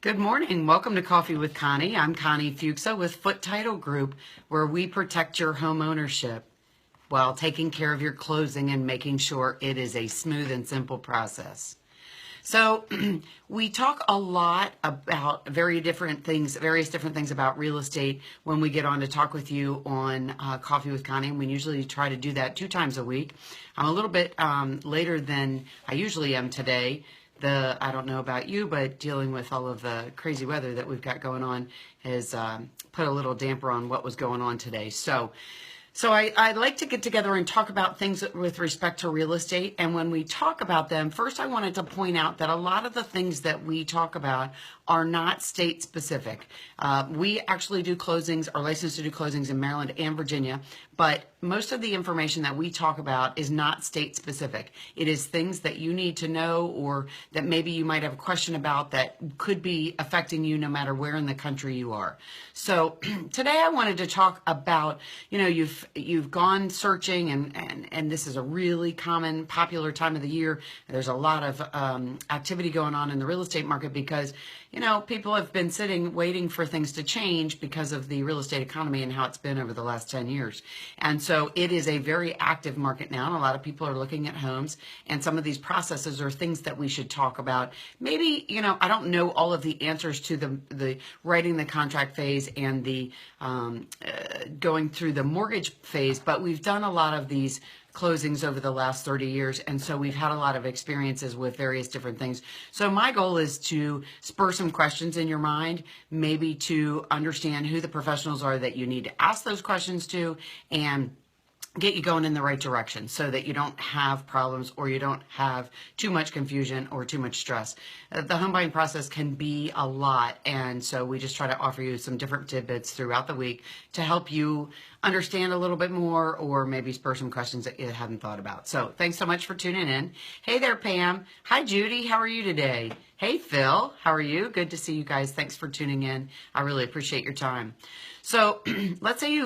Good morning. Welcome to Coffee with Connie. I'm Connie Foote with Foote Title Group, where we protect your home ownership while taking care of your closing and making sure it is a smooth and simple process. So we talk a lot about various different things about real estate when we get on to talk with you on Coffee with Connie, and we usually try to do that 2 times a week. I'm a little bit later than I usually am today. I don't know about you, but dealing with all of the crazy weather that we've got going on has put a little damper on what was going on today. So I'd like to get together and talk about things with respect to real estate. And when we talk about them, first I wanted to point out that a lot of the things that we talk about are not state specific. We actually do closings, are licensed to do closings in Maryland and Virginia, but most of the information that we talk about is not state specific. It is things that you need to know, or that maybe you might have a question about that could be affecting you no matter where in the country you are. So today I wanted to talk about, you've gone searching, and this is a really common, popular time of the year. There's a lot of activity going on in the real estate market because, people have been sitting waiting for things to change because of the real estate economy and how it's been over the last 10 years. And so it is a very active market now, and a lot of people are looking at homes, and some of these processes are things that we should talk about. Maybe, I don't know all of the answers to the writing the contract phase and the going through the mortgage phase, but we've done a lot of these closings over the last 30 years, and so we've had a lot of experiences with various different things. So my goal is to spur some questions in your mind, maybe to understand who the professionals are that you need to ask those questions to, and get you going in the right direction so that you don't have problems or you don't have too much confusion or too much stress. The home buying process can be a lot, and so we just try to offer you some different tidbits throughout the week to help you understand a little bit more, or maybe spur some questions that you hadn't thought about. So thanks so much for tuning in. Hey there, Pam. Hi, Judy. How are you today? Hey, Phil. How are you? Good to see you guys. Thanks for tuning in. I really appreciate your time. So let's say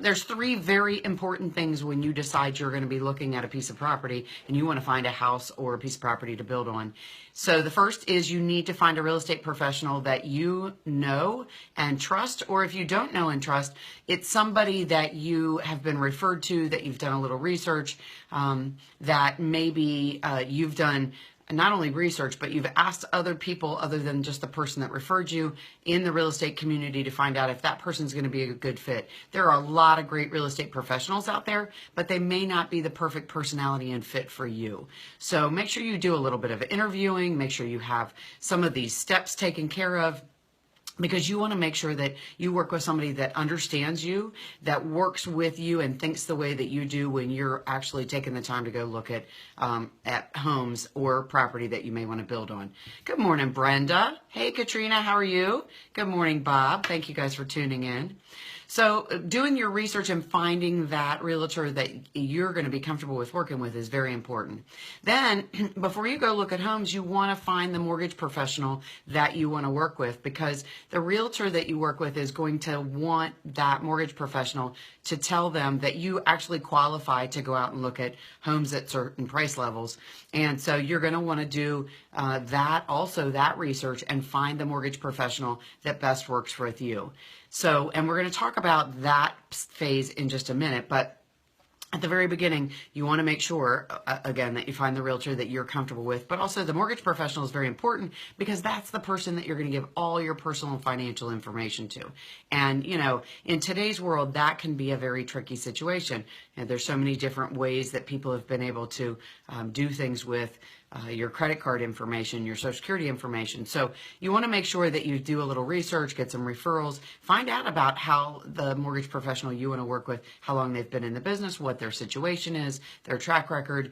there's 3 very important things when you decide you're going to be looking at a piece of property and you want to find a house or a piece of property to build on. So the first is you need to find a real estate professional that you know and trust, or if you don't know and trust, it's somebody that you have been referred to, that you've done a little research, that maybe you've done not only research, but you've asked other people other than just the person that referred you in the real estate community to find out if that person's going to be a good fit. There are a lot of great real estate professionals out there, but they may not be the perfect personality and fit for you. So make sure you do a little bit of interviewing, make sure you have some of these steps taken care of, because you want to make sure that you work with somebody that understands you, that works with you and thinks the way that you do when you're actually taking the time to go look at homes or property that you may want to build on. Good morning, Brenda. Hey, Katrina, how are you? Good morning, Bob. Thank you guys for tuning in. So doing your research and finding that realtor that you're going to be comfortable with working with is very important. Then before you go look at homes, you want to find the mortgage professional that you want to work with, because the realtor that you work with is going to want that mortgage professional to tell them that you actually qualify to go out and look at homes at certain price levels. And so you're going to want to do that research and find the mortgage professional that best works with you. So, and we're going to talk about that phase in just a minute, but at the very beginning, you want to make sure, again, that you find the realtor that you're comfortable with, but also the mortgage professional is very important because that's the person that you're going to give all your personal and financial information to. And, in today's world, that can be a very tricky situation. And there's so many different ways that people have been able to do things with your credit card information, your Social Security information. So you want to make sure that you do a little research, get some referrals, find out about how the mortgage professional you want to work with, how long they've been in the business, what their situation is, their track record,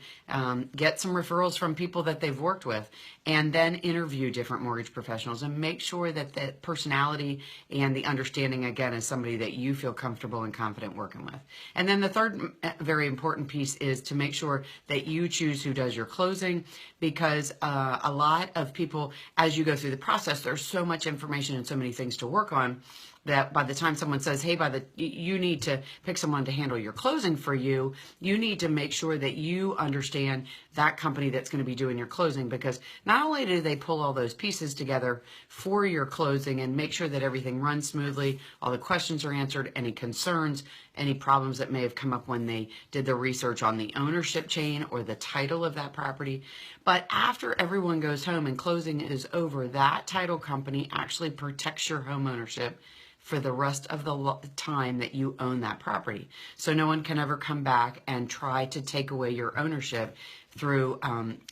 get some referrals from people that they've worked with, and then interview different mortgage professionals and make sure that the personality and the understanding, again, is somebody that you feel comfortable and confident working with. And then the third very important piece is to make sure that you choose who does your closing, because a lot of people, as you go through the process, there's so much information and so many things to work on that by the time someone says, hey, you need to pick someone to handle your closing for you, you need to make sure that you understand that company that's going to be doing your closing, because not only do they pull all those pieces together for your closing and make sure that everything runs smoothly, all the questions are answered, any concerns, any problems that may have come up when they did the research on the ownership chain or the title of that property. But after everyone goes home and closing is over, that title company actually protects your home ownership for the rest of the time that you own that property. So no one can ever come back and try to take away your ownership through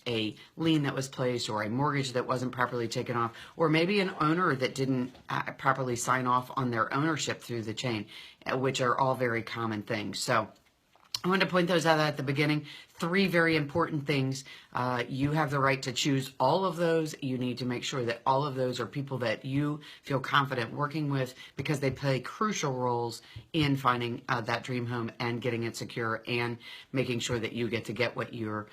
a lien that was placed, or a mortgage that wasn't properly taken off, or maybe an owner that didn't properly sign off on their ownership through the chain, which are all very common things. So I wanted to point those out at the beginning. 3 very important things. You have the right to choose all of those. You need to make sure that all of those are people that you feel confident working with, because they play crucial roles in finding that dream home and getting it secure, and making sure that you get what you're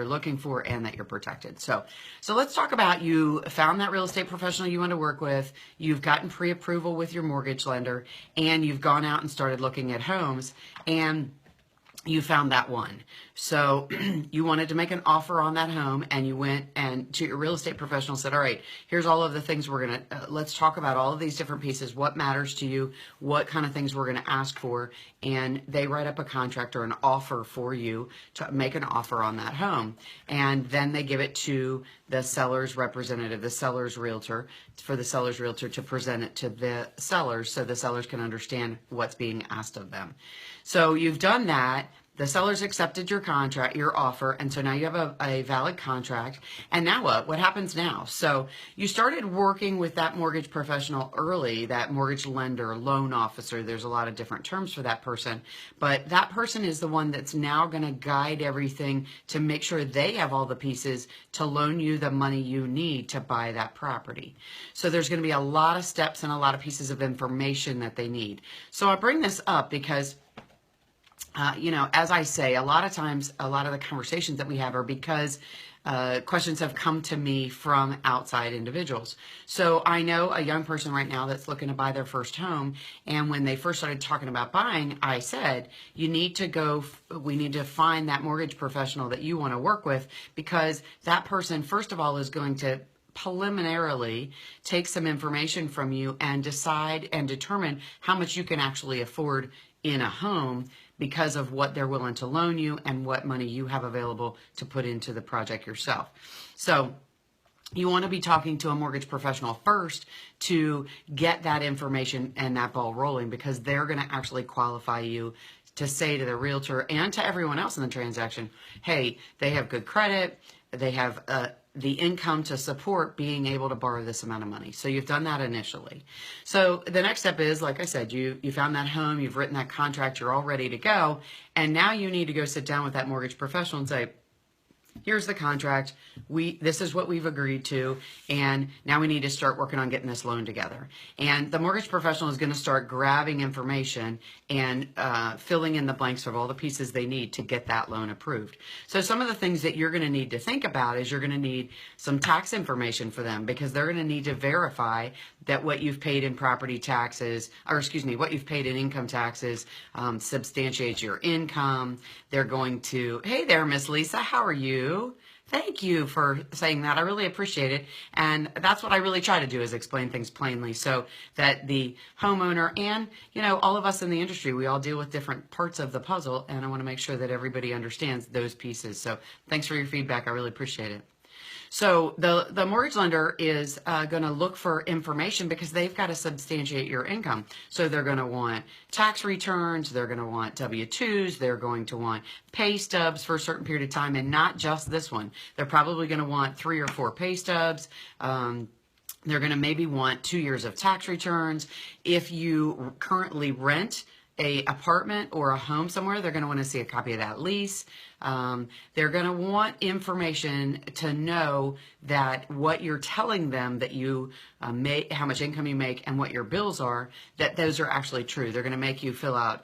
looking for, and that you're protected. So let's talk about, you found that real estate professional you want to work with. You've gotten pre-approval with your mortgage lender, and you've gone out and started looking at homes, and you found that one. So you wanted to make an offer on that home, and you went and to your real estate professional said, all right, here's all of the things we're going to, let's talk about all of these different pieces. What matters to you? What kind of things we're going to ask for? And they write up a contract or an offer for you to make an offer on that home. And then they give it to the seller's representative, the seller's realtor, for the seller's realtor to present it to the sellers, so the sellers can understand what's being asked of them. So you've done that. The sellers accepted your contract, your offer, and so now you have a valid contract. And now what? What happens now? So you started working with that mortgage professional early, that mortgage lender, loan officer. There's a lot of different terms for that person, but that person is the one that's now going to guide everything to make sure they have all the pieces to loan you the money you need to buy that property. So there's going to be a lot of steps and a lot of pieces of information that they need. So I bring this up because as I say, a lot of times, a lot of the conversations that we have are because questions have come to me from outside individuals. So I know a young person right now that's looking to buy their first home. And when they first started talking about buying, I said, we need to find that mortgage professional that you want to work with, because that person, first of all, is going to preliminarily take some information from you and decide and determine how much you can actually afford in a home, because of what they're willing to loan you and what money you have available to put into the project yourself. So you want to be talking to a mortgage professional first to get that information and that ball rolling, because they're going to actually qualify you to say to the realtor and to everyone else in the transaction, hey, they have good credit, they have the income to support being able to borrow this amount of money. So you've done that initially. So the next step is, like I said, you found that home, you've written that contract, you're all ready to go. And now you need to go sit down with that mortgage professional and say, here's the contract. This is what we've agreed to, and now we need to start working on getting this loan together. And the mortgage professional is going to start grabbing information and filling in the blanks of all the pieces they need to get that loan approved. So some of the things that you're going to need to think about is you're going to need some tax information for them, because they're going to need to verify that what you've paid in property taxes, what you've paid in income taxes substantiates your income. They're going to, hey there, Miss Lisa, how are you? Thank you for saying that. I really appreciate it. And that's what I really try to do, is explain things plainly, so that the homeowner and, all of us in the industry, we all deal with different parts of the puzzle, and I want to make sure that everybody understands those pieces. So thanks for your feedback. I really appreciate it. So the mortgage lender is going to look for information, because they've got to substantiate your income. So they're going to want tax returns, they're going to want W-2s, they're going to want pay stubs for a certain period of time, and not just this one. They're probably going to want 3 or 4 pay stubs. They're going to maybe want 2 years of tax returns. If you currently rent a apartment or a home somewhere, they're going to want to see a copy of that lease. They're going to want information to know that what you're telling them that you make, how much income you make, and what your bills are, that those are actually true. They're going to make you fill out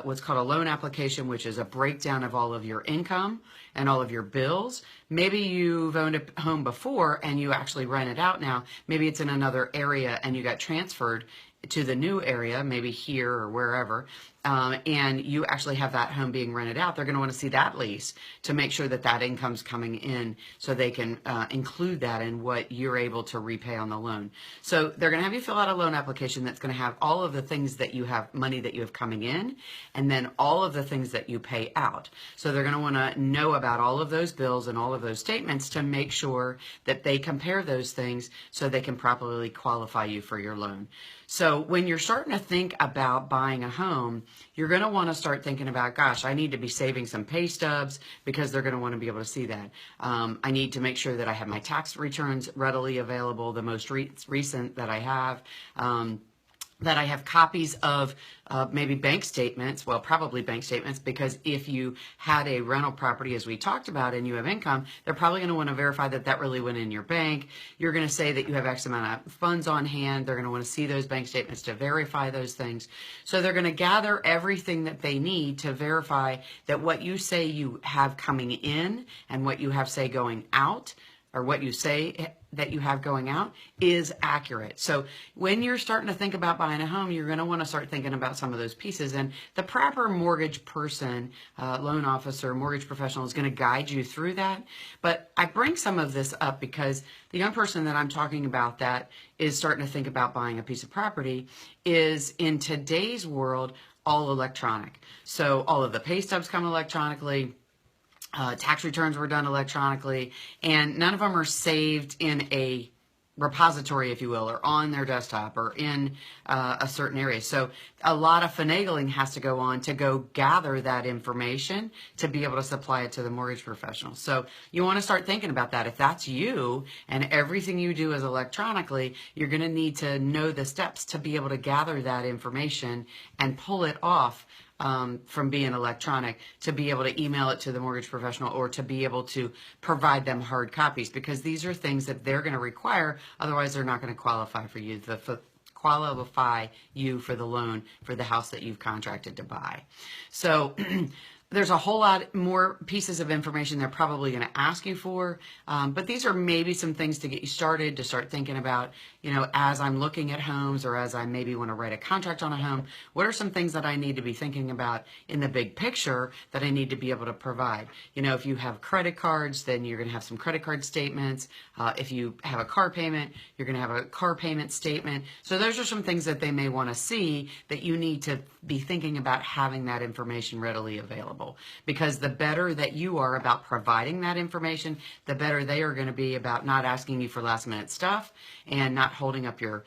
what's called a loan application, which is a breakdown of all of your income and all of your bills. Maybe you've owned a home before and you actually rent it out now. Maybe it's in another area and you got transferred to the new area, maybe here or wherever, and you actually have that home being rented out, they're going to want to see that lease to make sure that that income's coming in so they can include that in what you're able to repay on the loan. So they're going to have you fill out a loan application that's going to have all of the things that you have, money that you have coming in, and then all of the things that you pay out. So they're going to want to know about all of those bills and all of those statements to make sure that they compare those things so they can properly qualify you for your loan. So when you're starting to think about buying a home, you're going to want to start thinking about, gosh, I need to be saving some pay stubs because they're going to want to be able to see that. I need to make sure that I have my tax returns readily available, the most recent that I have. That I have copies of maybe bank statements, well, probably bank statements, because if you had a rental property, as we talked about, and you have income, they're probably going to want to verify that that really went in your bank. You're going to say that you have X amount of funds on hand. They're going to want to see those bank statements to verify those things. So they're going to gather everything that they need to verify that what you say you have coming in and what you have, say, going out, or what you say that you have going out is accurate. So when you're starting to think about buying a home, you're going to want to start thinking about some of those pieces. And the proper mortgage person, loan officer, mortgage professional is going to guide you through that. But I bring some of this up because the young person that I'm talking about that is starting to think about buying a piece of property is, in today's world, all electronic. So all of the pay stubs come electronically. Tax returns were done electronically, and none of them are saved in a repository, if you will, or on their desktop or in a certain area. So a lot of finagling has to go on to go gather that information to be able to supply it to the mortgage professional. So you want to start thinking about that. If that's you and everything you do is electronically, you're going to need to know the steps to be able to gather that information and pull it off from being electronic, to be able to email it to the mortgage professional or to be able to provide them hard copies, because these are things that they're going to require. Otherwise, they're not going to qualify for you. Qualify you for the loan for the house that you've contracted to buy. So there's a whole lot more pieces of information they're probably going to ask you for, but these are maybe some things to get you started, to start thinking about, you know, as I'm looking at homes, or as I maybe want to write a contract on a home, what are some things that I need to be thinking about in the big picture that I need to be able to provide? You know, if you have credit cards, then you're going to have some credit card statements. If you have a car payment, you're going to have a car payment statement. So those are some things that they may want to see, that you need to be thinking about having that information readily available. Because the better that you are about providing that information, the better they are going to be about not asking you for last minute stuff and not holding up your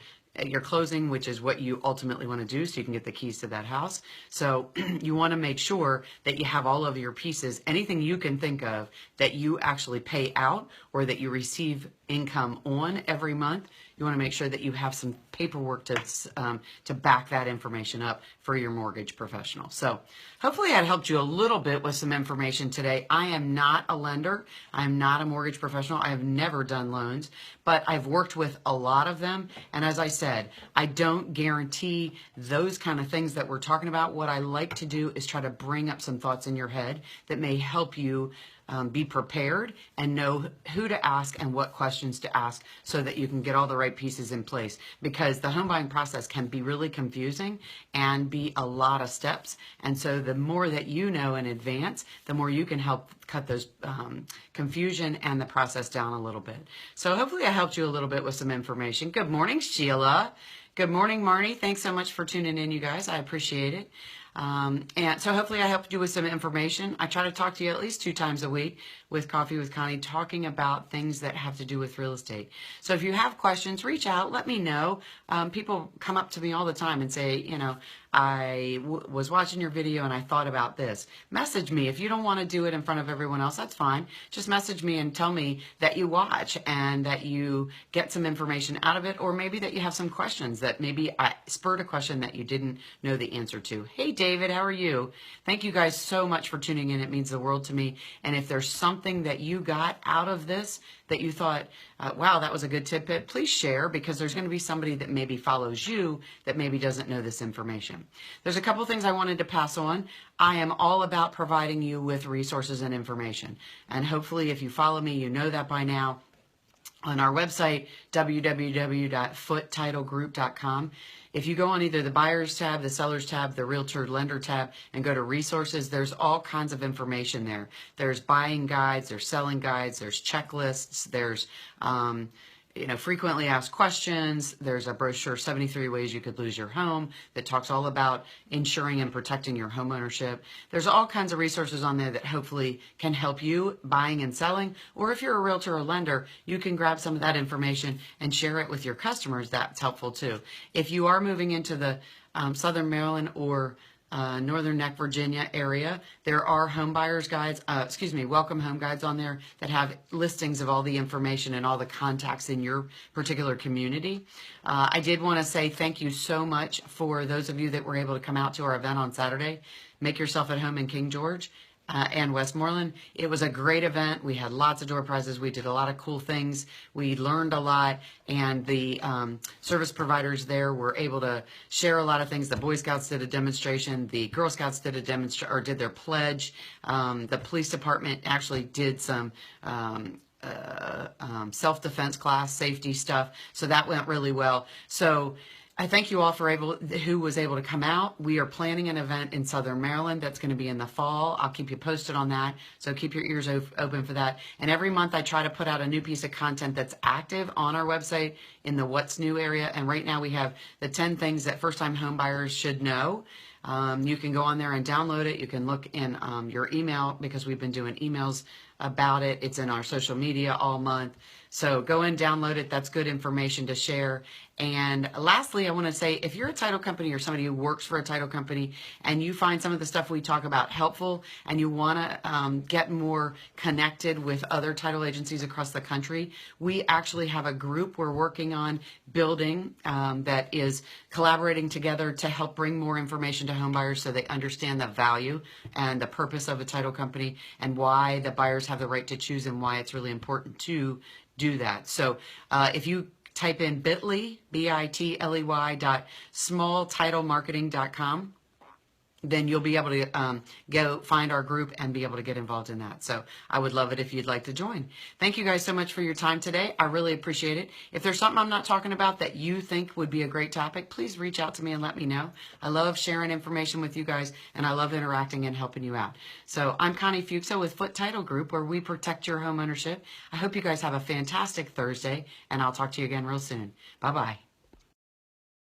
closing, which is what you ultimately want to do so you can get the keys to that house. So you want to make sure that you have all of your pieces, anything you can think of that you actually pay out or that you receive income on every month. You want to make sure that you have some paperwork to back that information up for your mortgage professional. So hopefully I helped you a little bit with some information today. I am not a lender. I'm not a mortgage professional. I have never done loans, but I've worked with a lot of them. And as I said, I don't guarantee those kind of things that we're talking about. What I like to do is try to bring up some thoughts in your head that may help you be prepared and know who to ask and what questions to ask so that you can get all the right pieces in place, because the home buying process can be really confusing and be a lot of steps. And so the more that you know in advance, the more you can help cut those confusion and the process down a little bit. So hopefully I helped you a little bit with some information. Good morning, Sheila. Good morning, Marnie. Thanks so much for tuning in, you guys. I appreciate it. And so hopefully I helped you with some information. I try to talk to you at least 2 times a week with Coffee with Connie, talking about things that have to do with real estate. So if you have questions, reach out, let me know. People come up to me all the time and say, you know, I was watching your video and I thought about this. Message me. If you don't want to do it in front of everyone else, that's fine. Just message me and tell me that you watch and that you get some information out of it, or maybe that you have some questions that maybe I spurred a question that you didn't know the answer to. Hey, David, how are you? Thank you guys so much for tuning in. It means the world to me. And if there's something that you got out of this that you thought, wow, that was a good tidbit, please share, because there's going to be somebody that maybe follows you that maybe doesn't know this information. There's a couple things I wanted to pass on. I am all about providing you with resources and information. And hopefully if you follow me, you know that by now. on our website, www.footetitlegroup.com. If you go on either the buyers tab, the sellers tab, the realtor lender tab, and go to resources, there's all kinds of information there. There's buying guides, there's selling guides, there's checklists, there's frequently asked questions. There's a brochure, 73 Ways You Could Lose Your Home, that talks all about insuring and protecting your home ownership. There's all kinds of resources on there that hopefully can help you buying and selling. Or if you're a realtor or lender, you can grab some of that information and share it with your customers. That's helpful too. If you are moving into the Southern Maryland or Northern Neck, Virginia area, there are home buyers guides, welcome home guides on there that have listings of all the information and all the contacts in your particular community. I did want to say thank you so much for those of you that were able to come out to our event on Saturday. Make Yourself at Home in King George and Westmoreland. It was a great event. We had lots of door prizes. We did a lot of cool things. We learned a lot, and the service providers there were able to share a lot of things. The Boy Scouts did a demonstration. The Girl Scouts did a demonstration, or did their pledge. The police department actually did some self-defense class, safety stuff. So that went really well. So I thank you all for who was able to come out. We are planning an event in Southern Maryland that's going to be in the fall. I'll keep you posted on that, so keep your ears open for that. And every month I try to put out a new piece of content that's active on our website in the What's New area. And right now we have the 10 things that first-time home buyers should know. You can go on there and download it. You can look in your email, because we've been doing emails about it. It's in our social media all month. So go and download it. That's good information to share. And lastly, I want to say, if you're a title company or somebody who works for a title company and you find some of the stuff we talk about helpful and you want to get more connected with other title agencies across the country, we actually have a group we're working on building that is collaborating together to help bring more information to home buyers so they understand the value and the purpose of a title company and why the buyers have the right to choose and why it's really important to do that. So if you type in bit.ly, bit.ly.smalltitlemarketing.com, then you'll be able to go find our group and be able to get involved in that. So I would love it if you'd like to join. Thank you guys so much for your time today. I really appreciate it. If there's something I'm not talking about that you think would be a great topic, please reach out to me and let me know. I love sharing information with you guys, and I love interacting and helping you out. So I'm Connie Foote with Foote Title Group, where we protect your home ownership. I hope you guys have a fantastic Thursday, and I'll talk to you again real soon. Bye-bye.